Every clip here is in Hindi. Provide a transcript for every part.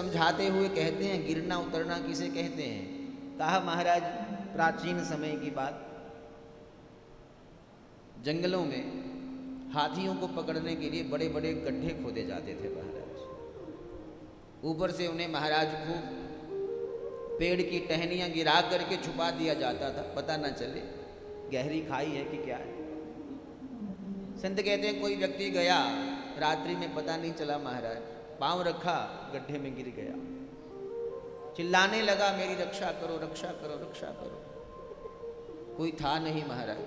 समझाते हुए कहते हैं, गिरना उतरना किसे कहते हैं। कहा महाराज, प्राचीन समय की बात, जंगलों में हाथियों को पकड़ने के लिए बड़े बड़े गड्ढे खोदे जाते थे महाराज। ऊपर से उन्हें महाराज खूब पेड़ की टहनियाँ गिरा करके छुपा दिया जाता था, पता न चले गहरी खाई है कि क्या है। संत कहते हैं कोई व्यक्ति गया रात्रि में, पता नहीं चला महाराज, पांव रखा गड्ढे में गिर गया, चिल्लाने लगा मेरी रक्षा करो रक्षा करो रक्षा करो। कोई था नहीं महाराज।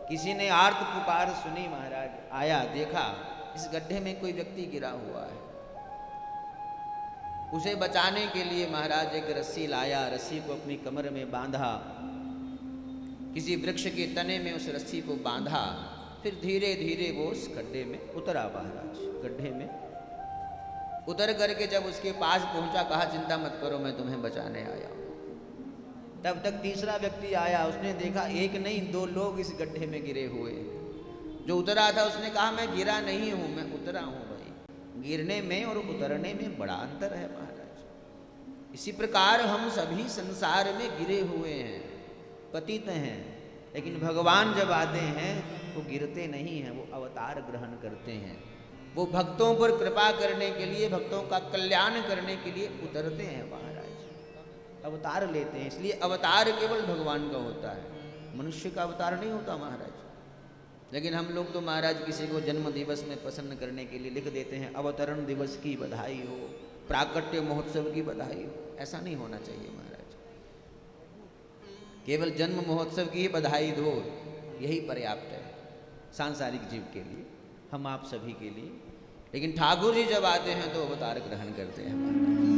किसी ने आर्त पुकार सुनी महाराज, आया देखा इस गड्ढे में कोई व्यक्ति गिरा हुआ है। उसे बचाने के लिए महाराज एक रस्सी लाया, रस्सी को अपनी कमर में बांधा, किसी वृक्ष के तने में उस रस्सी को बांधा, फिर धीरे धीरे वो उस गड्ढे में उतरा महाराज। गड्ढे में उतर करके जब उसके पास पहुंचा, कहा चिंता मत करो मैं तुम्हें बचाने आया हूं। तब तक तीसरा व्यक्ति आया, उसने देखा एक नहीं दो लोग इस गड्ढे में गिरे हुए। जो उतरा था उसने कहा मैं गिरा नहीं हूं, मैं उतरा हूं भाई। गिरने में और उतरने में बड़ा अंतर है महाराज। इसी प्रकार हम सभी संसार में गिरे हुए हैं, पतित हैं, लेकिन भगवान जब आते हैं वो गिरते नहीं हैं, वो अवतार ग्रहण करते हैं। वो भक्तों पर कृपा करने के लिए, भक्तों का कल्याण करने के लिए उतरते हैं महाराज, अवतार लेते हैं। इसलिए अवतार केवल भगवान का होता है, मनुष्य का अवतार नहीं होता महाराज। लेकिन हम लोग तो महाराज किसी को जन्म दिवस में प्रसन्न करने के लिए लिख देते हैं अवतरण दिवस की बधाई हो, प्राकट्य महोत्सव की बधाई हो। ऐसा नहीं होना चाहिए महाराज। केवल जन्म महोत्सव की ही बधाई दो, यही पर्याप्त है सांसारिक जीव के लिए, हम आप सभी के लिए। लेकिन ठाकुर जी जब आते हैं तो अवतार ग्रहण करते हैं महाराज।